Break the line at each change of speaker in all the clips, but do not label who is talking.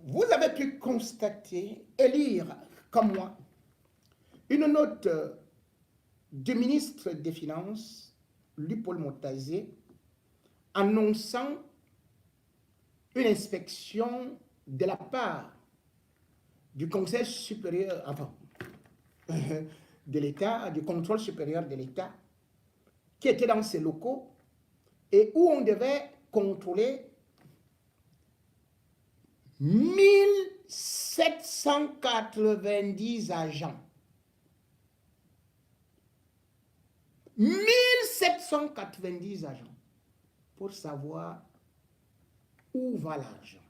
Vous avez pu constater et lire, comme moi, une note du ministre des Finances, Luc-Paul Motazé, annonçant une inspection de la part du Conseil supérieur, enfin, de l'État, du contrôle supérieur de l'État, qui était dans ces locaux et où on devait contrôler 1790 agents. 1790 agents pour savoir où va l'argent.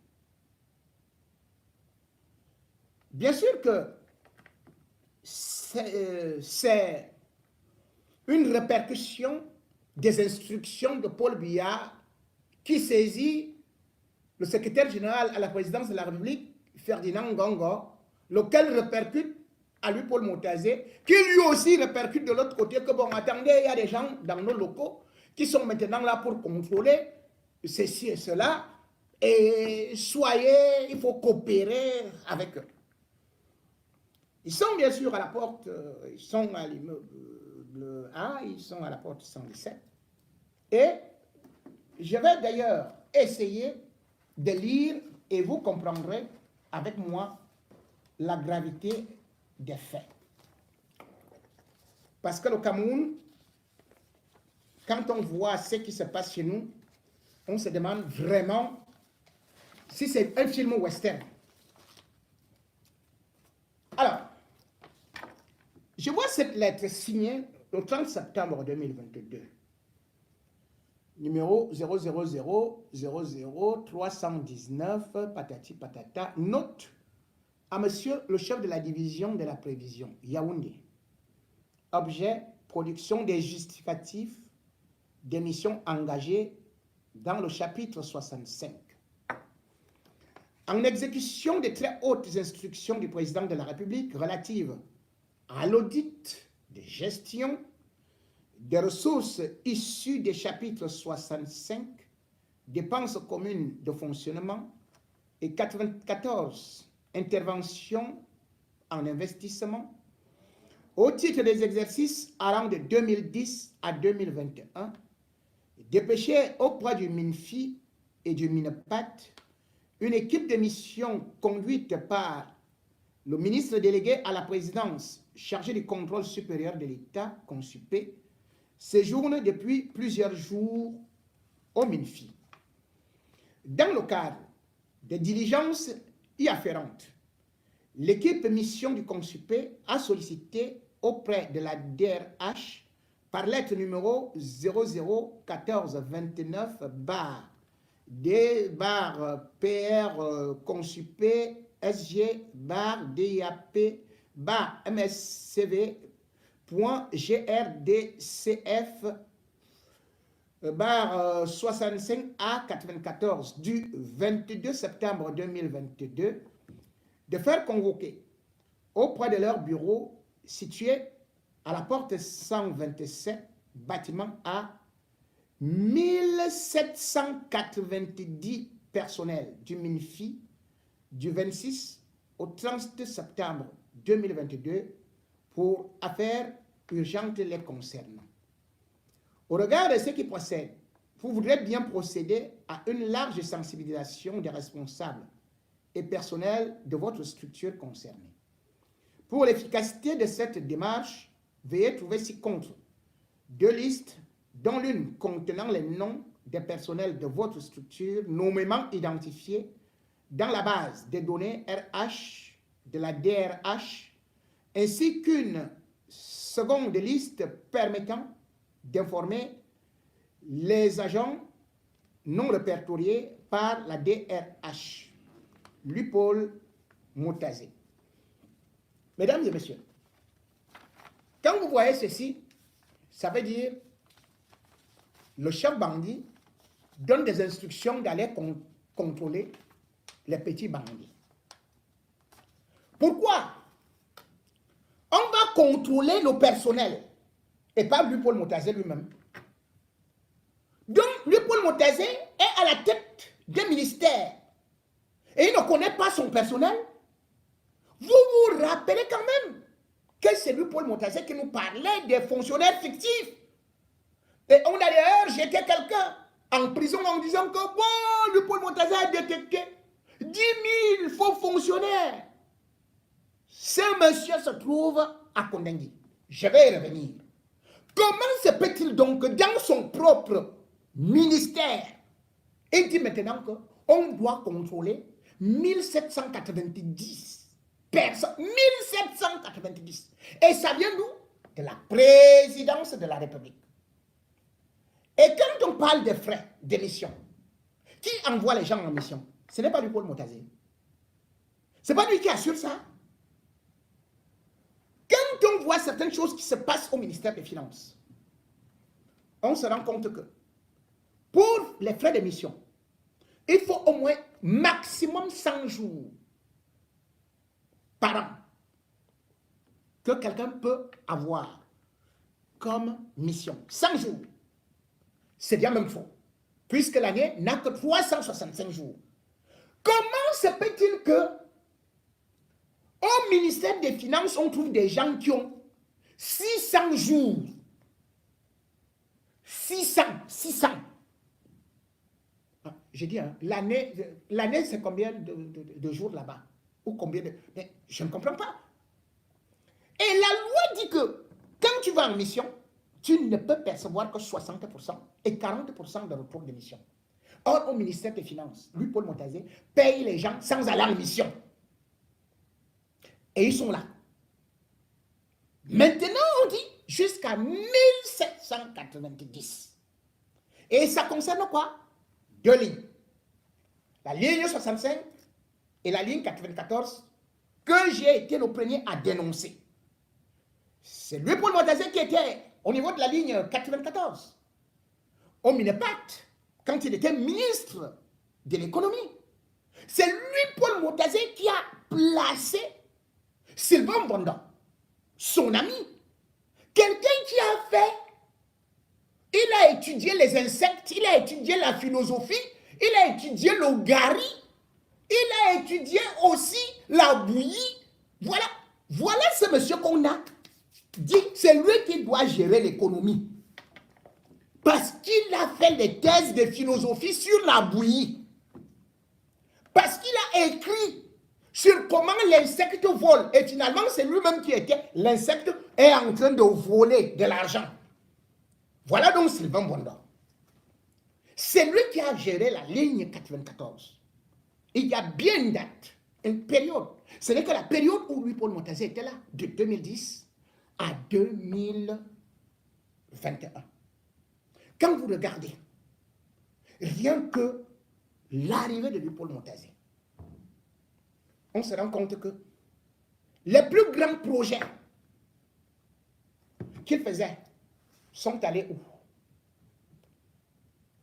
Bien sûr que c'est une répercussion des instructions de Paul Biya qui saisit le secrétaire général à la présidence de la République, Ferdinand Ngongo, lequel répercute à lui Paul Motazé, qui lui aussi répercute de l'autre côté que, bon, attendez, il y a des gens dans nos locaux qui sont maintenant là pour contrôler ceci et cela, et soyez, il faut coopérer avec eux. Ils sont bien sûr à la porte, ils sont à l'immeuble A, ils sont à la porte 117. Et je vais d'ailleurs essayer de lire et vous comprendrez avec moi la gravité des faits. Parce que le Cameroun, quand on voit ce qui se passe chez nous, on se demande vraiment si c'est un film western. Alors, je vois cette lettre signée le 30 septembre 2022. Numéro 000-00319, patati patata, note à monsieur le chef de la division de la prévision, Yaoundé. Objet, production des justificatifs des missions engagées dans le chapitre 65. En exécution des très hautes instructions du président de la République relatives à l'audit de gestion des ressources issues des chapitres 65, dépenses communes de fonctionnement, et 94, interventions en investissement, au titre des exercices allant de 2010 à 2021, dépêché auprès du MINFI et du MINEPAT, une équipe de mission conduite par le ministre délégué à la présidence chargé du contrôle supérieur de l'État, CONSUPÉ, séjourne depuis plusieurs jours au MINFI. Dans le cadre des diligences y afférentes, l'équipe mission du CONSUPÉ a sollicité auprès de la DRH par lettre numéro 001429-D-PR CONSUPÉ SG-DAP-MSCV.GRDCF 65A94 du 22 septembre 2022 de faire convoquer auprès de leur bureau situé à la porte 127, bâtiment A, 1790 personnels du MINFI du 26 au 30 septembre 2022 pour affaires urgentes les concernant. Au regard de ce qui procède, vous voudrez bien procéder à une large sensibilisation des responsables et personnels de votre structure concernée. Pour l'efficacité de cette démarche, veuillez trouver ci-contre 2 listes, dont l'une contenant les noms des personnels de votre structure nommément identifiés dans la base des données RH de la DRH, ainsi qu'une seconde liste permettant d'informer les agents non répertoriés par la DRH. Luc-Paul Motazé. Mesdames et messieurs, quand vous voyez ceci, ça veut dire le chef bandit donne des instructions d'aller contrôler les petits bandits. Pourquoi? On va contrôler le personnel et pas Luc-Paul Motazé lui-même. Donc, Luc-Paul Motazé est à la tête d'un ministère et il ne connaît pas son personnel, vous vous rappelez quand même que c'est lui, Paul Montazé, qui nous parlait des fonctionnaires fictifs. Et on a d'ailleurs jeté quelqu'un en prison en disant que bon, le Paul Montazé a détecté 10 000 faux fonctionnaires. Ce monsieur se trouve à Kondengui. Je vais y revenir. Comment se peut-il donc que dans son propre ministère, il dit maintenant qu'on doit contrôler 1790 personnes. 1790. Et ça vient d'où? De la présidence de la République. Et quand on parle des frais d'émission, qui envoie les gens en mission? Ce n'est pas du Paul Montazé. Ce n'est pas lui qui assure ça. Quand on voit certaines choses qui se passent au ministère des Finances, on se rend compte que pour les frais d'émission, il faut au moins maximum 100 jours par an que quelqu'un peut avoir comme mission. 100 jours. C'est bien même faux, puisque l'année n'a que 365 jours. Comment se peut-il que au ministère des Finances, on trouve des gens qui ont 600 jours? 600. J'ai dit, hein, l'année c'est combien de jours là-bas? Ou combien de... Mais je ne comprends pas. Et la loi dit que quand tu vas en mission, tu ne peux percevoir que 60% et 40% de retour de mission. Or, au ministère des Finances, lui, Paul Montazé, paye les gens sans aller en mission. Et ils sont là. Maintenant, on dit jusqu'à 1790. Et ça concerne quoi? 2 lignes. La ligne 65 et la ligne 94 que j'ai été le premier à dénoncer. C'est lui, Paul Montazé, qui était au niveau de la ligne 94. Au Minepat, quand il était ministre de l'économie. C'est lui, Paul Montazé, qui a placé Sylvain Mbonda, son ami. Quelqu'un qui a fait, il a étudié les insectes, il a étudié la philosophie, il a étudié le gari, il a étudié aussi la bouillie. Voilà ce monsieur qu'on a dit, c'est lui qui doit gérer l'économie. Parce qu'il a fait des thèses de philosophie sur la bouillie. Parce qu'il a écrit sur comment l'insecte vole. Et finalement, c'est lui-même qui était. L'insecte est en train de voler de l'argent. Voilà donc Sylvain Mbonda. C'est lui qui a géré la ligne 94. Il y a bien une date, une période. Ce n'est que la période où Louis-Paul Montazé était là, de 2010 à 2021. Quand vous regardez, rien que l'arrivée de Louis-Paul Montazé, on se rend compte que les plus grands projets qu'il faisait sont allés où?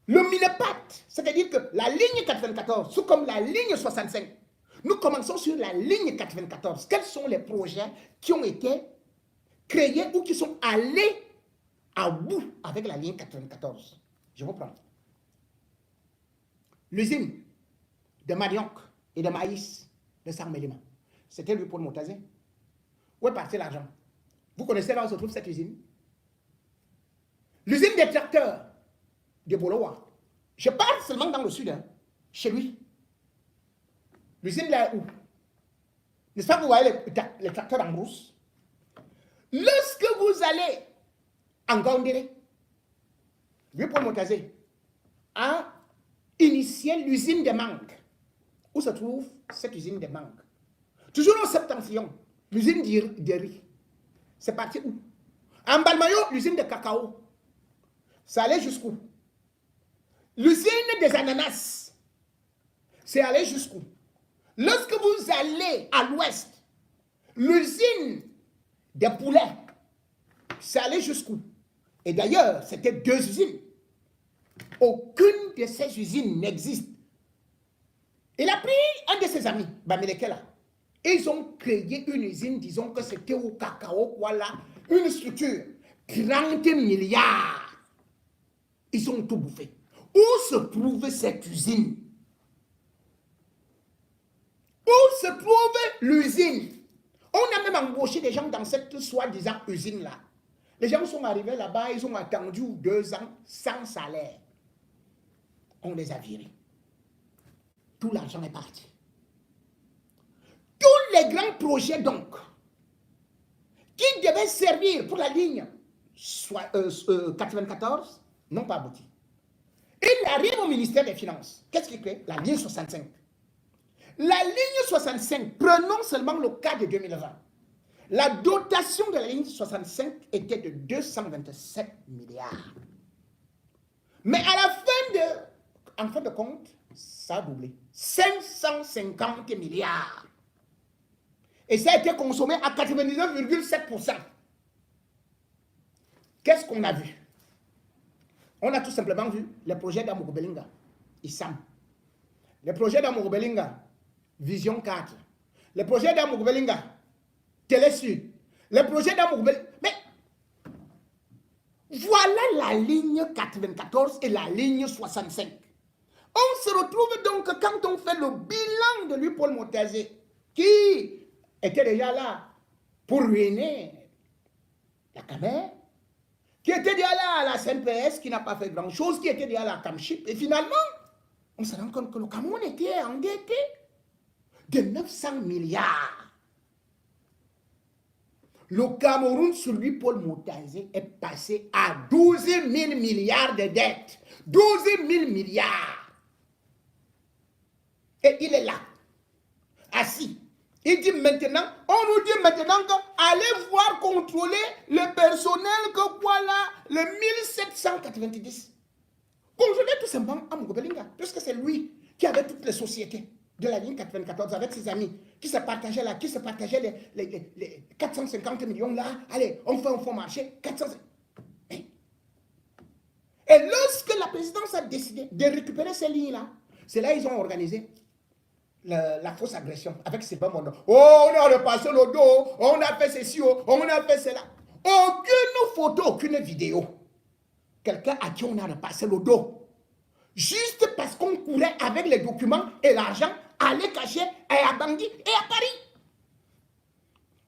Le Minepat, c'est-à-dire que la ligne 94, tout comme la ligne 65, nous commençons sur la ligne 94. Quels sont les projets qui ont été créés ou qui sont allés à bout avec la ligne 94? Je vous prends. L'usine de manioc et de maïs de Sarmelima, c'était lui Paul Montazé. Où est parti l'argent? Vous connaissez là où se trouve cette usine? L'usine des tracteurs de Bolowa. Je parle seulement dans le sud, hein, chez lui. L'usine là où? N'est-ce pas, vous voyez les tracteurs en brousse? Lorsque vous allez en Gondéré, lui Paul Montazé a initié l'usine de mangue. Où se trouve cette usine de mangue? Toujours au septentrion, l'usine de riz. C'est parti où? En Balmayo, l'usine de cacao. Ça allait jusqu'où? L'usine des ananas. C'est allé jusqu'où? Lorsque vous allez à l'ouest, l'usine des poulets. C'est allé jusqu'où? Et d'ailleurs, c'était 2 usines. Aucune de ces usines n'existe. Il a pris un de ses amis, Bamelekela. Ils ont créé une usine, disons que c'était au cacao, voilà, une structure. 30 milliards. Ils ont tout bouffé. Où se trouvait cette usine? l'usine, on a même embauché des gens dans cette soi-disant usine-là. Les gens sont arrivés là-bas, ils ont attendu 2 ans sans salaire. On les a virés. Tout l'argent est parti. Tous les grands projets, donc, qui devaient servir pour la ligne 94, n'ont pas abouti. Il arrive au ministère des Finances. Qu'est-ce qu'il fait? La ligne 65. La ligne 65, prenons seulement le cas de 2020. La dotation de la ligne 65 était de 227 milliards. Mais à en fin de compte, ça a doublé. 550 milliards. Et ça a été consommé à 99,7%. Qu'est-ce qu'on a vu? On a tout simplement vu les projets d'Amour Belinga, ISAM. Les projets d'Amour Belinga, Vision 4. Les projets d'Amour Belinga, Télé Sud. Les projets d'Amour Belinga. Mais voilà la ligne 94 et la ligne 65. On se retrouve donc quand on fait le bilan de lui, Paul Motazé, qui était déjà là pour ruiner la Camer, qui était déjà là à la CNPS, qui n'a pas fait grand-chose, qui était déjà là à la Camchip. Et finalement, on se rend compte que le Cameroun était endetté de 900 milliards. Le Cameroun, sur lui, Paul Motazé, est passé à 12 000 milliards de dettes. 12 000 milliards. Et il est là, assis. Il dit maintenant, on nous dit maintenant qu'allez voir contrôler le personnel que voilà, le 1790. Contrôler tout simplement Amour Belinga, puisque c'est lui qui avait toutes les sociétés de la ligne 94 avec ses amis, qui se partageaient là, qui se partageaient les 450 millions là. Allez, on fait un fonds marché, 450. Et lorsque la présidence a décidé de récupérer ces lignes-là, c'est là qu'ils ont organisé la fausse agression avec ces bons mots. Oh, on a repassé le dos, on a fait ceci, on a fait cela. Aucune photo, aucune vidéo. Quelqu'un à qui on a repassé le dos. Juste parce qu'on courait avec les documents et l'argent à les cacher à Bangui et à Paris.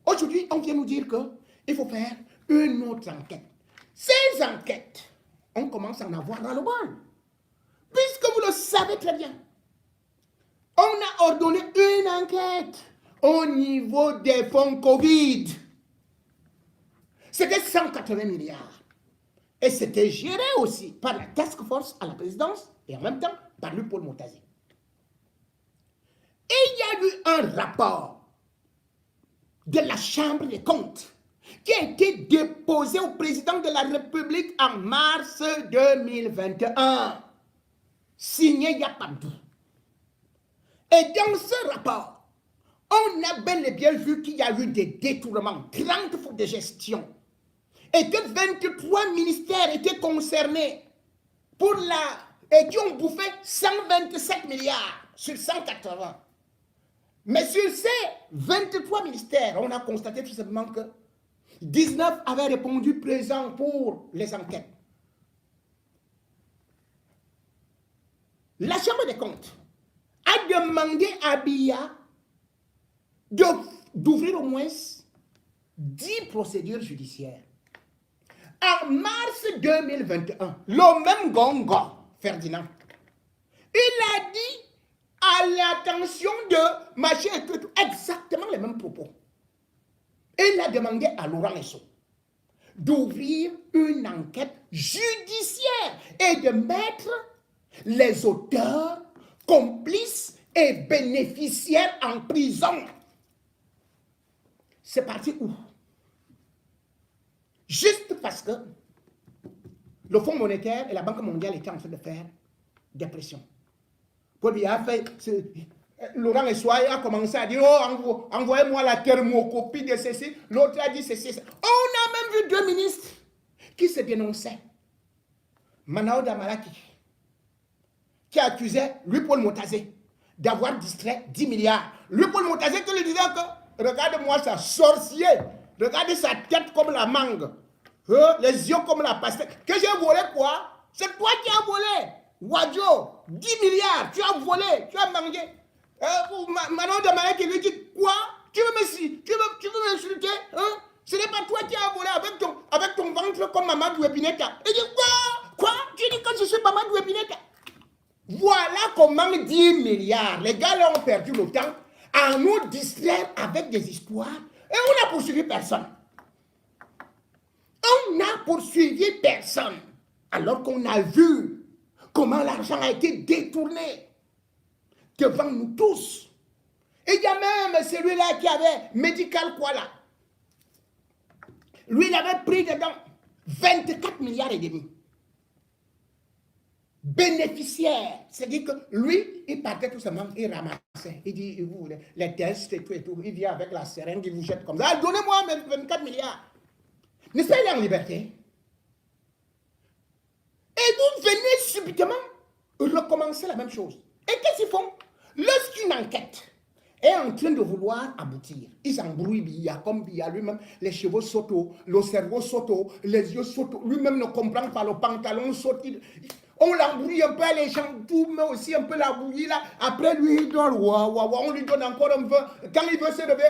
Aujourd'hui, on vient nous dire qu'il faut faire une autre enquête. Ces enquêtes, on commence à en avoir dans le bol. Puisque vous le savez très bien. On a ordonné une enquête au niveau des fonds Covid. C'était 180 milliards. Et c'était géré aussi par la task force à la présidence et en même temps par lui, Paul Motazé. Et il y a eu un rapport de la Chambre des comptes qui a été déposé au président de la République en mars 2021, signé Yapabdou. Et dans ce rapport, on a bel et bien vu qu'il y a eu des détournements, 30 fautes de gestion, et que 23 ministères étaient concernés et qui ont bouffé 127 milliards sur 180. Mais sur ces 23 ministères, on a constaté tout simplement que 19 avaient répondu présent pour les enquêtes. La Chambre des comptes a demandé à BIA d'ouvrir au moins 10 procédures judiciaires. En mars 2021, le même Gongo, Ferdinand, il a dit à l'attention de Machin exactement les mêmes propos. Et il a demandé à Laurent Esso d'ouvrir une enquête judiciaire et de mettre les auteurs, complices et bénéficiaires en prison. C'est parti où? Juste parce que le Fonds monétaire et la Banque mondiale étaient en train de faire des pressions. Paul Biya a fait, Laurent Essoy a commencé à dire, oh, envoyez-moi la thermocopie de ceci. L'autre a dit ceci. On a même vu 2 ministres qui se dénonçaient. Manao Damalaki, qui accusait lui, Paul Motazé, d'avoir distrait 10 milliards. Lui, Paul Motazé, qui lui disait que, regarde-moi ça, sorcier, regardez sa tête comme la mangue, les yeux comme la pastèque. Que j'ai volé quoi? C'est toi qui as volé. Wadjo, 10 milliards, tu as volé, tu as mangé. Manon Damalaki lui dit quoi? tu veux m'insulter, hein? Ce n'est pas toi qui as volé avec ton ventre comme Mamadou Epineta. Il dit, quoi? Tu dis que je suis Mamadou Epineta? Voilà comment 10 milliards, les gars là ont perdu le temps à nous distraire avec des histoires et on n'a poursuivi personne. On n'a poursuivi personne alors qu'on a vu comment l'argent a été détourné devant nous tous. Et il y a même celui-là qui avait Medical quoi là. Lui, il avait pris dedans 24 milliards et demi. Bénéficiaire. C'est-à-dire que lui, il partait tout simplement, il ramassait. Il dit, vous, les tests et tout, il vient avec la seringue, il vous jette comme ça. Donnez-moi 24 milliards. N'est-ce pas, il est en liberté? Et vous venez subitement recommencer la même chose. Et qu'est-ce qu'ils font? Lorsqu'une enquête est en train de vouloir aboutir, ils s'embrouillent, Biya, comme Biya lui-même, les cheveux sautent, le cerveau saute, les yeux sautent, lui-même ne comprend pas, le pantalon saute. On l'embrouille un peu, les gens tout, mais aussi un peu la bouillie là. Après lui, il dort, on lui donne encore un peu. Quand il veut se lever,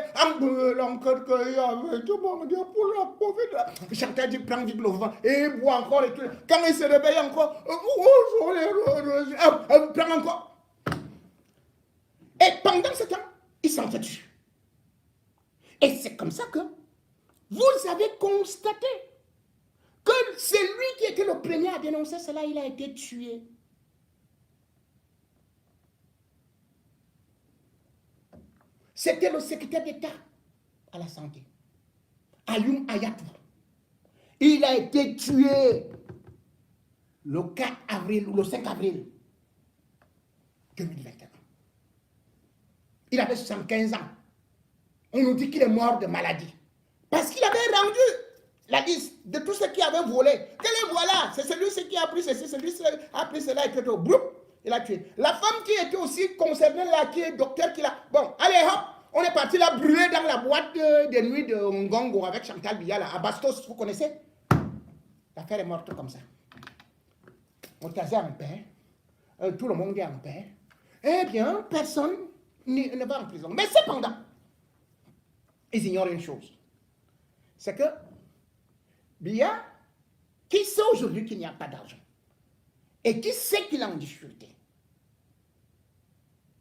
l'enquête qu'il y avait, tout le monde dit pour la Covid. Chantal dit, prends vite le vent, et il boit encore et tout. Quand il se réveille encore, prends encore. Et pendant ce temps, il s'entretue. Et c'est comme ça que vous avez constaté que c'est lui qui était le premier à dénoncer cela, il a été tué. C'était le secrétaire d'État à la santé, Ayoum Ayatou. Il a été tué le 4 avril ou le 5 avril 2021. Il avait 75 ans. On nous dit qu'il est mort de maladie. Parce qu'il avait rendu la liste de tous ceux qui avaient volé. Et voilà, c'est celui-ci qui a pris ceci, celui-ci a pris cela, et tout. Il a tué. La femme qui était aussi concernée là, qui est docteur, qui l'a... Bon, allez hop, on est parti là, brûler dans la boîte de nuit de Ngongo avec Chantal Biya, là, à Bastos, vous connaissez? L'affaire est morte comme ça. On est en paix. Tout le monde est en paix. Eh bien, personne ne va en prison. Mais cependant, ils ignorent une chose. C'est que Biya, qui sait aujourd'hui qu'il n'y a pas d'argent et qui sait qu'il est en difficulté,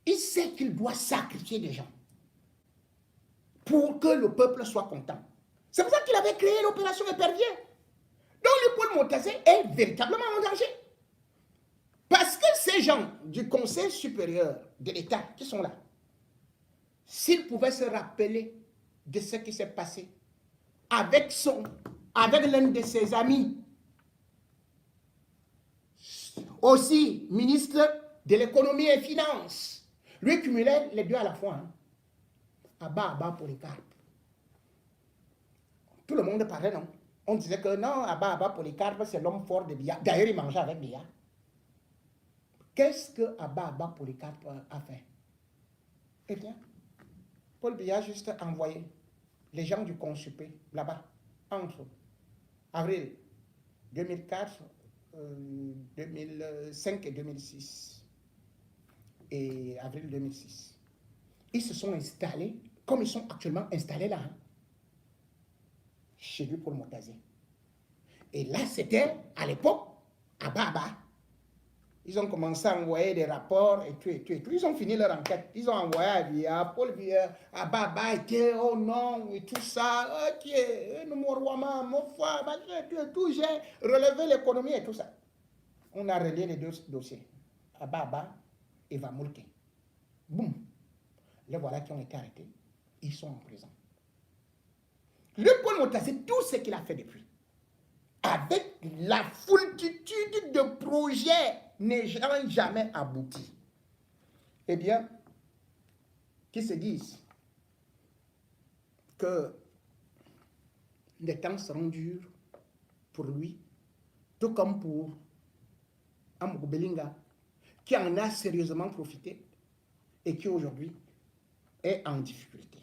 il sait qu'il doit sacrifier des gens pour que le peuple soit content. C'est pour ça qu'il avait créé l'opération Épervier. Donc le Paul Motazé est véritablement en danger. Parce que ces gens du Conseil supérieur de l'État qui sont là, s'ils pouvaient se rappeler de ce qui s'est passé avec l'un de ses amis, aussi ministre de l'économie et finances, lui cumulait les deux à la fois, hein. Abba Polycarpe. Tout le monde parlait, non? On disait que non, Abba Polycarpe, c'est l'homme fort de Biya. D'ailleurs, il mangeait avec Biya. Qu'est-ce que Abba Polycarpe a fait? Eh bien, Paul Biya a juste envoyé les gens du Consupé là-bas, entre avril 2004, 2005 et 2006, et avril 2006. Ils se sont installés, comme ils sont actuellement installés là, hein, chez lui pour le Motazé. Et là, c'était à l'époque, à Baba. Ils ont commencé à envoyer des rapports et tout, et tout, et tout. Ils ont fini leur enquête. Ils ont envoyé à Biya, Paul Biya, à Baba, et oh non, et tout ça. Ok, tout, j'ai relevé l'économie et tout ça. On a relié les deux dossiers. À Baba et Vamulke. Boum. Les voilà qui ont été arrêtés. Ils sont en prison. Le Paul Motazé, tout ce qu'il a fait depuis, avec la foultitude de projets n'ayant jamais abouti, eh bien, qui se disent que les temps seront durs pour lui, tout comme pour Amogo Belinga, qui en a sérieusement profité et qui aujourd'hui est en difficulté.